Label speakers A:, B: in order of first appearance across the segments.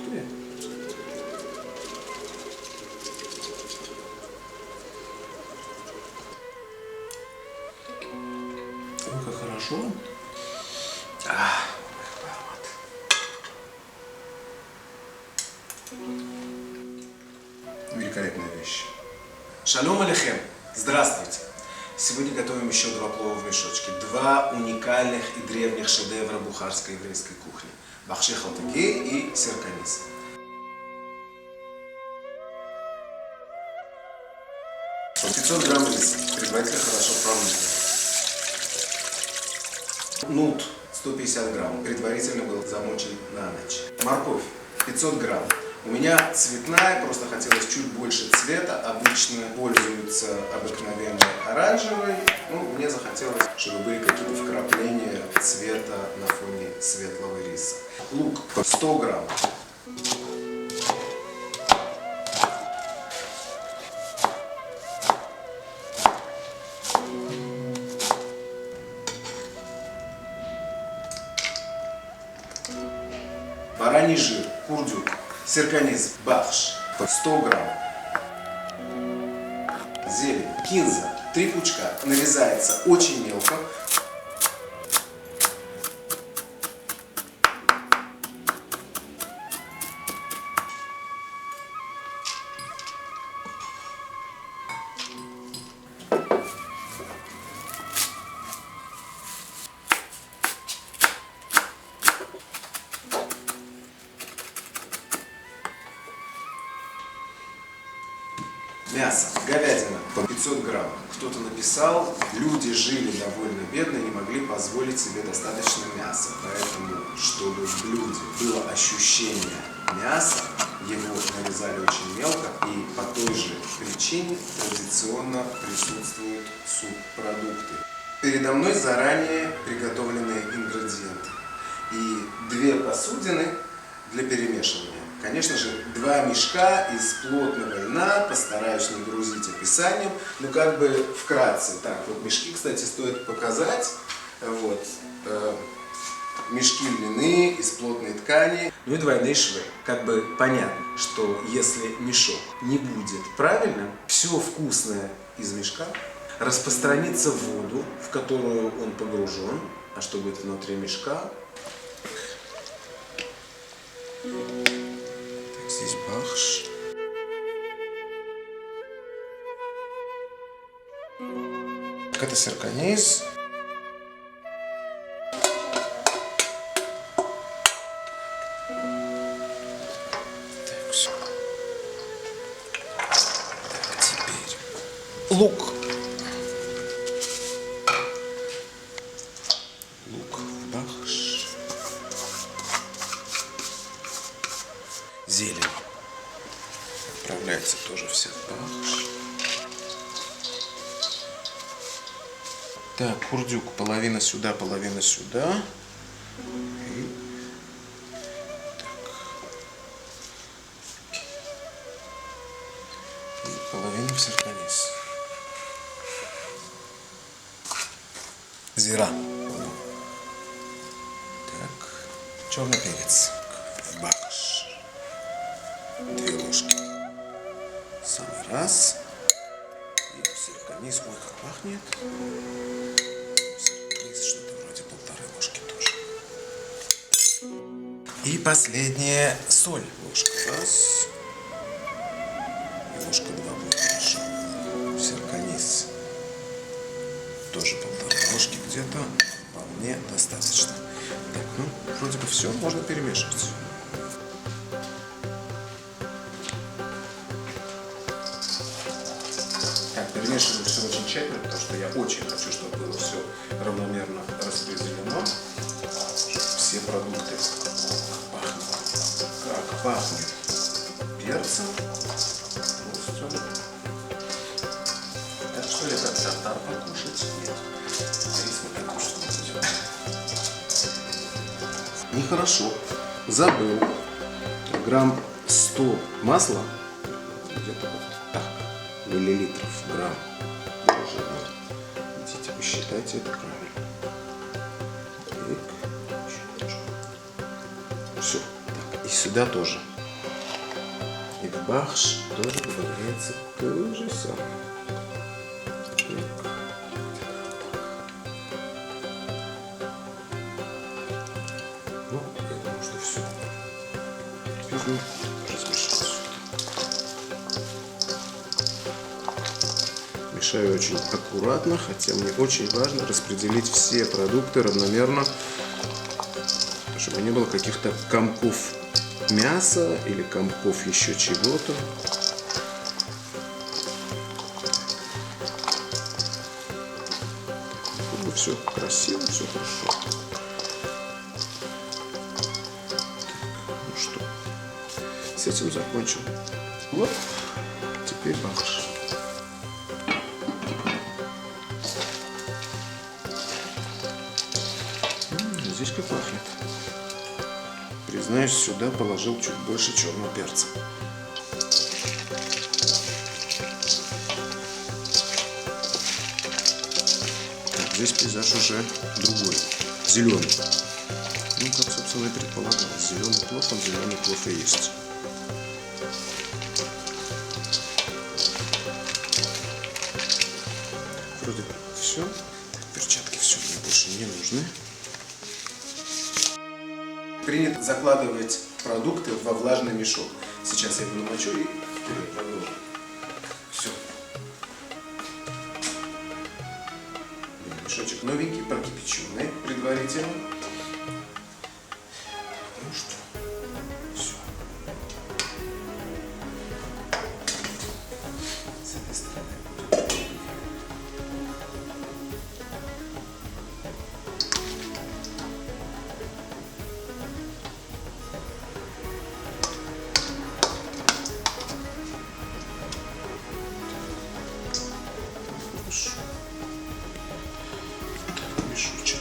A: продукты. Ой, как хорошо. Великолепная вещь. Шалом алейхем. Здравствуйте. Сегодня готовим еще два плова в мешочке. Два уникальных и древних шедевра бухарской еврейской кухни. Bakhshi, haltagi и Сирканиз. Вот 500 грамм риса, предварительно хорошо промытый. Нут 150 грамм, предварительно был замочен на ночь. Морковь 500 грамм. У меня цветная, просто хотелось чуть больше цвета. Обычно пользуются обыкновенной оранжевой. Ну, мне захотелось, чтобы были какие-то вкрапления цвета на фоне светлого риса. Лук 100 грамм. Бараний жир, курдюк. Сирканиз, бахш, 100 грамм. Зелень, кинза, 3 пучка. Нарезается очень мелко. Мясо, говядина по 500 грамм. Кто-то написал, люди жили довольно бедно и не могли позволить себе достаточно мяса. Поэтому, чтобы в блюде было ощущение мяса, его нарезали очень мелко. И по той же причине традиционно присутствуют субпродукты. Передо мной заранее приготовленные ингредиенты. И 2 посудины для перемешивания. Конечно же, 2 мешка из плотного льна, постараюсь не грузить описанием, но как бы вкратце. Так, вот мешки, кстати, стоит показать. Вот, мешки льняные из плотной ткани. Ну и двойные швы. Как бы понятно, что если мешок не будет правильным, все вкусное из мешка распространится в воду, в которую он погружен. А что будет внутри мешка? Здесь бахш. Это сирканиз. Так, все. Так, теперь лук. Лук в бахш. Зелень. Отправляется тоже вся в бахш. Так, курдюк. Половина сюда, половина сюда. И... Так. И половина в сирканиз. Зира. Так. Черный перец. В бахш. 2 ложки. Самый раз. И сирканиз. Ой, как пахнет. Сирканиз что-то вроде 1,5 ложки тоже. И последняя соль. Ложка 1. И ложка 2 будет хорошо. Сирканиз. Тоже 1,5 ложки где-то. Вполне достаточно. Так, ну, вроде бы все. Можно перемешивать. Перемешиваю все очень тщательно, потому что я очень хочу, чтобы было все равномерно распределено. Все продукты как пахнет перцем. Так что ли, как тартар покушать? Нет. Рис мы покушать не будем. Нехорошо. Забыл. Грамм 100 масла. Где-то вот так. Миллилитров, грамм. Боже мой. Идите, посчитайте это правильно. Так. Все. Так. И сюда тоже. в бахш тоже добавляется то же самое. Ну, я думаю, что все. Теперь размешать. Мешаю очень аккуратно, хотя мне очень важно распределить все продукты равномерно, чтобы не было каких-то комков мяса или комков еще чего-то. Чтобы все красиво, все хорошо. Ну что, с этим закончил. Вот, теперь бахш. Здесь как пахнет. Признаюсь, сюда положил чуть больше черного перца. Так, здесь пейзаж уже другой, зеленый. Ну, как, собственно, и предполагалось. Зеленый плов, он зеленый плов и есть. Вроде все. Так, перчатки все мне больше не нужны. Принято закладывать продукты во влажный мешок. Сейчас я его намочу и вперед продолжу. Все. Мешочек новенький, прокипяченный предварительно. Ну что, все. С этой стороны. Мешочек.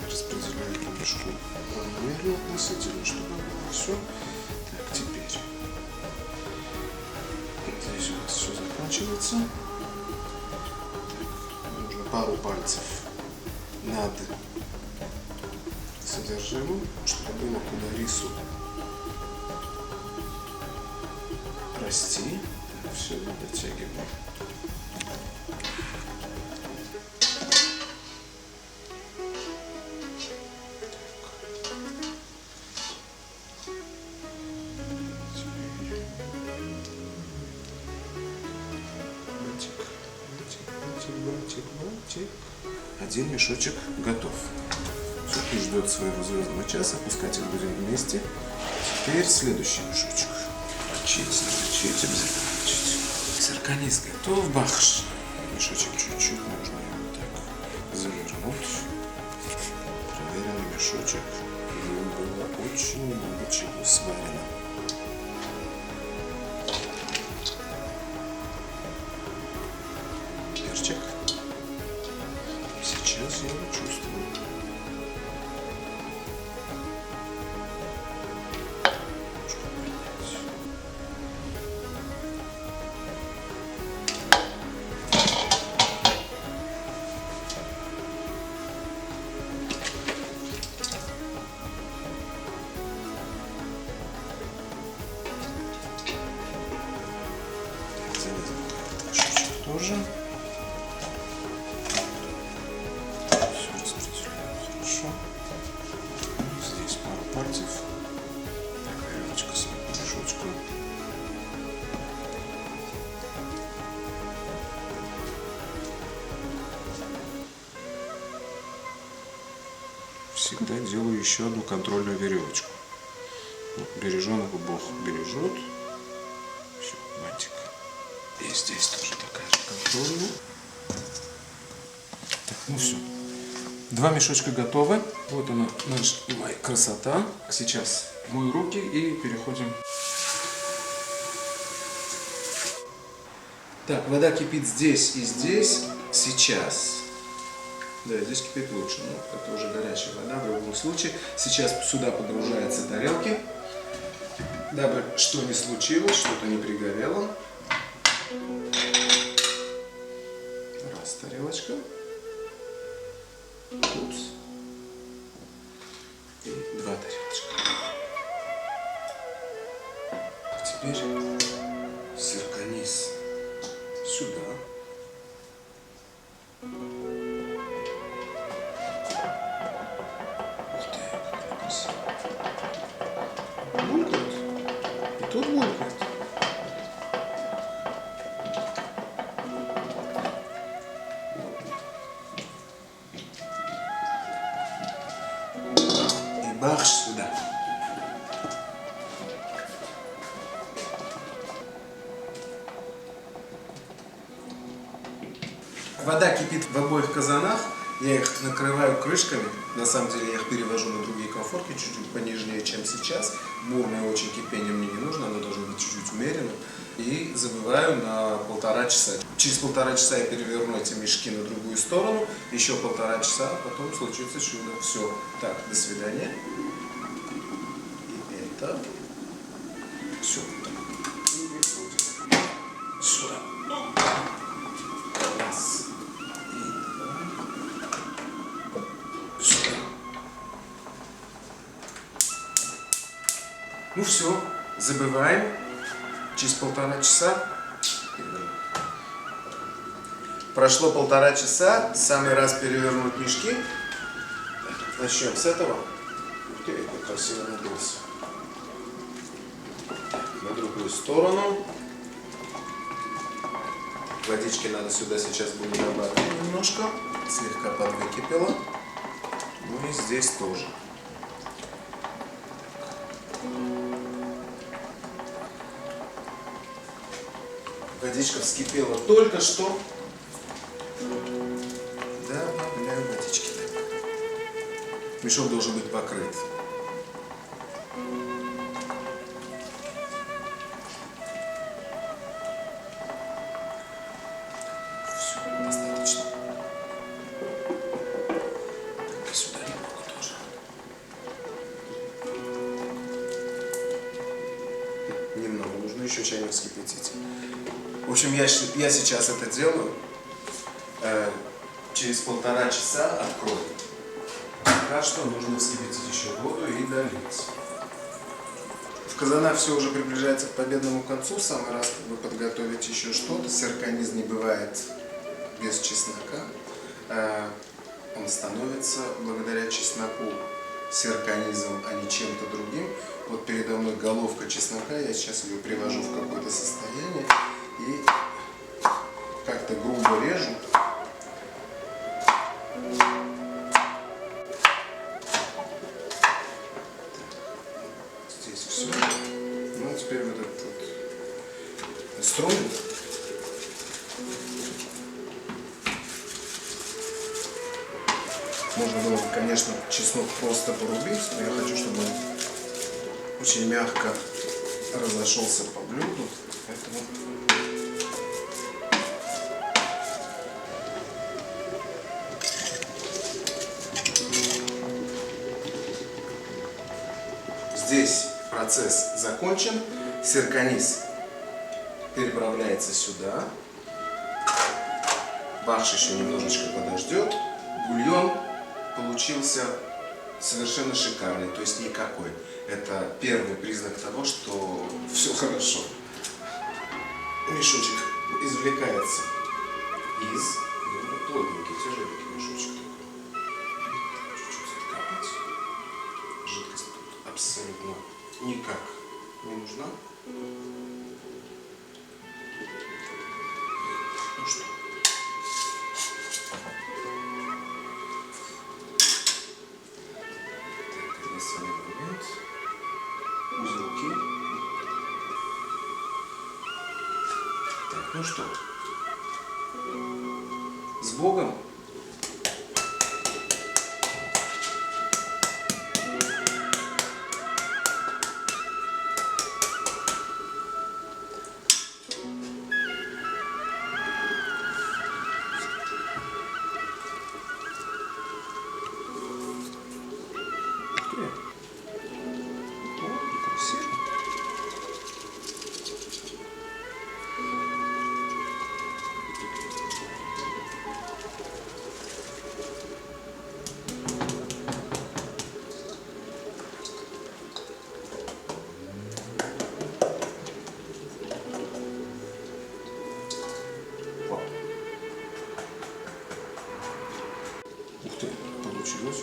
A: Распределяем по мешку равномерно относительно, чтобы было все. Так, теперь здесь у нас все заканчивается. Нужно пару пальцев над содержимым, чтобы было куда рису расти. Все дотягиваем. Один мешочек готов. Все, и ждет своего звездного часа. Пускать их будем вместе. Теперь следующий мешочек. Мочить, обязательно мочить. Сирканиз готов. Бахш. Мешочек чуть-чуть нужно его так завернуть. Проверенный мешочек. В нем было очень много чего сварено. Перчик. Сейчас я его чувствую. Чуть-чуть тоже. Здесь пару пальцев. Так, веревочка с мешочком. Всегда делаю еще одну контрольную веревочку. Вот, береженого Бог бережет. Все, бантик. И здесь тоже такая же контрольная. Так, ну все. Два мешочка готовы. Вот она, моя красота. Сейчас мою руки и переходим. Так, вода кипит здесь и здесь. Сейчас. Да, здесь кипит лучше. Но это уже горячая вода в любом случае. Сейчас сюда погружаются тарелки. Дабы что ни случилось, что-то не пригорело. Раз тарелочка. Упс. И два тарелочка. Теперь сирканиз сюда. Ух ты, как красиво. Булькает. И тут булькает. И бахш сюда. Вода кипит в обоих казанах, я их накрываю крышками, на самом деле я их перевожу на другие конфорки, чуть-чуть понижнее, чем сейчас. Бурное очень кипение мне не нужно, оно должно быть чуть-чуть умеренным. И забываю на 1,5 часа. Через 1,5 часа я переверну эти мешки на другую сторону, еще 1,5 часа, а потом случится чудо. Все. Так, до свидания. И это все. И выходим. Сюда. Раз. Ну все, забываем. Через 1,5 часа. Прошло 1,5 часа. Самый раз перевернуть мешки. Начнем с этого. Ух ты, как красиво надулся. На другую сторону. Водички надо сюда сейчас будет добавить немножко. Слегка подвыкипело. Ну и здесь тоже. Водичка вскипела только что. Добавляю водички. Мешок должен быть покрыт. Все, достаточно. Так, сюда немного тоже. Немного, нужно еще чайник вскипятить. В общем, я сейчас это делаю. Через 1,5 часа открою. Пока что нужно вскипятить еще воду и долить. В казанах все уже приближается к победному концу. Самый раз вы подготовите еще что-то. Сирканиз не бывает без чеснока. Он становится благодаря чесноку сирканизом, а не чем-то другим. Вот передо мной головка чеснока. Я сейчас ее привожу в какое-то состояние. И как-то грубо режу. Здесь все. Ну а теперь вот этот вот инструмент. Можно было бы, конечно, чеснок просто порубить, но я хочу, чтобы он очень мягко разошелся по блюду. Поэтому здесь процесс закончен. Сирканиз переправляется сюда. Бахш еще немножечко подождет. Бульон получился совершенно шикарный, то есть никакой. Это первый признак того, что все хорошо. Мешочек извлекается из плотненький, тяжеленький мешочек такой. Чуть-чуть закапать. Жидкость тут абсолютно никак не нужна. Ну что? Так, единственный момент. Узелки. Так, ну что? С Богом!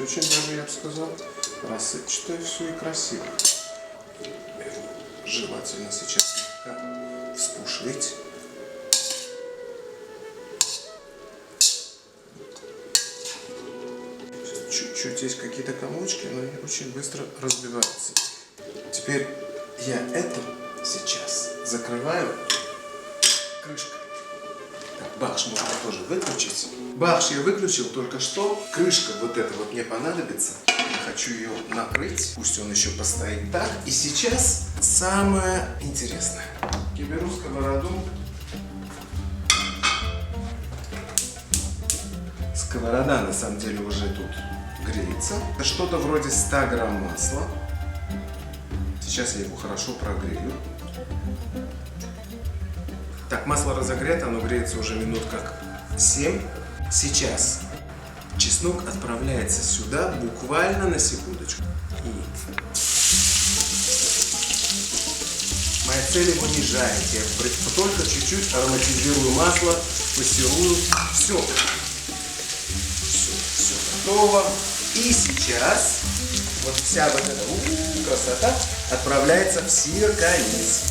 A: получилось очень даже, я бы сказал, рассыпчатое все и красиво. Желательно сейчас слегка вспушить. Чуть-чуть есть какие-то комочки, но они очень быстро разбиваются. Теперь я это сейчас закрываю крышкой. Так, бахш можно тоже выключить. Бахш я выключил только что. Крышка вот эта вот мне понадобится. Я хочу ее накрыть. Пусть он еще постоит так. И сейчас самое интересное. Я беру сковороду. Сковорода на самом деле уже тут греется. Это что-то вроде 100 грамм масла. Сейчас я его хорошо прогрею. Так, масло разогрето, оно греется уже минут как 7. Сейчас чеснок отправляется сюда буквально на секундочку. И моя цель его не жарить. Я только чуть-чуть ароматизирую масло, пассерую. Все. Все готово. И сейчас вот вся вот эта красота отправляется в сирканиз.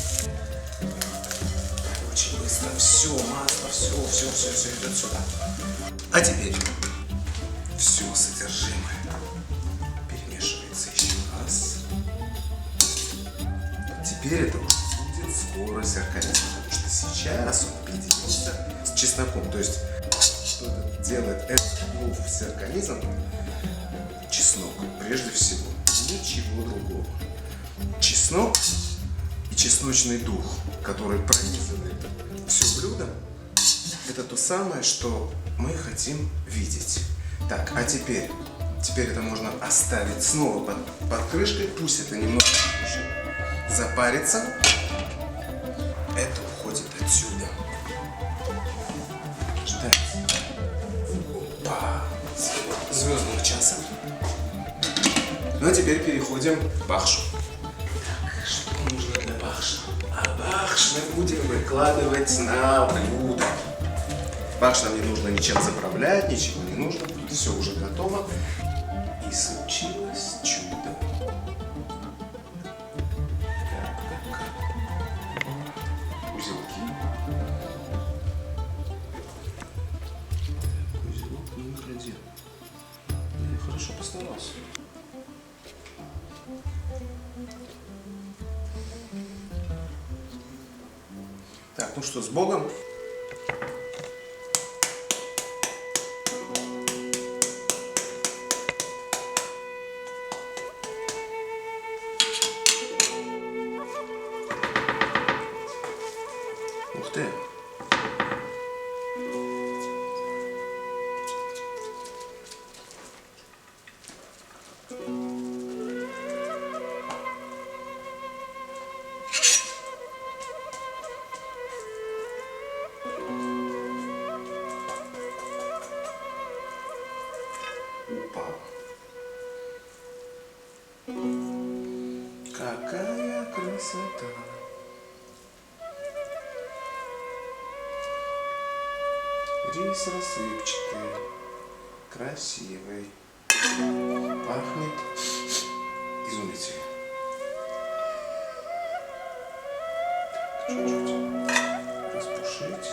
A: Очень быстро все масло, все идет сюда. А теперь все содержимое перемешивается еще раз. Теперь это уже будет скоро сирканиз, потому что сейчас он объединится с чесноком. То есть что это делает этот плов с сирканизом? Чеснок, прежде всего, ничего другого. Чеснок и чесночный дух, который пронизывает все блюдо, это то самое, что мы хотим видеть. Так, а теперь это можно оставить снова под крышкой, пусть это немного запарится. Это уходит отсюда. Ждать. Опа! Звездного часа. Ну а теперь переходим к бахшу. Так, что нужно для бахша? А бахш мы будем выкладывать на блюдо. Бахш нам не нужно ничем заправлять, ничего не нужно. Все уже готово. И случилось чудо. Так. Узелки. Узелок номер 1. Я хорошо постарался. Так, ну что, с Богом. Ух ты. Какая красота! Рис рассыпчатый, красивый, пахнет изумительно. Чуть-чуть распушить.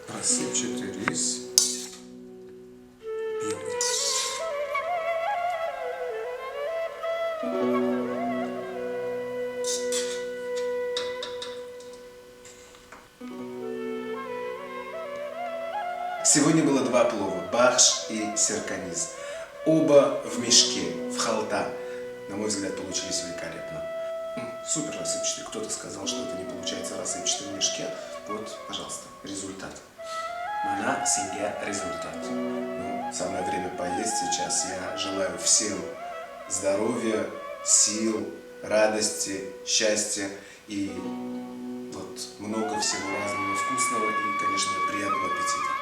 A: Рассыпчатый рис, белый. Сегодня было два плова, бахш и сирканиз. Оба в мешке, в халта. На мой взгляд, получились великолепно. Супер рассыпчатый. Кто-то сказал, что это не получается рассыпчатый в мешке. Вот, пожалуйста, результат. Мана синья результат. Ну, самое время поесть сейчас. Я желаю всем здоровья, сил, радости, счастья и вот много всего разного вкусного и, конечно, приятного аппетита.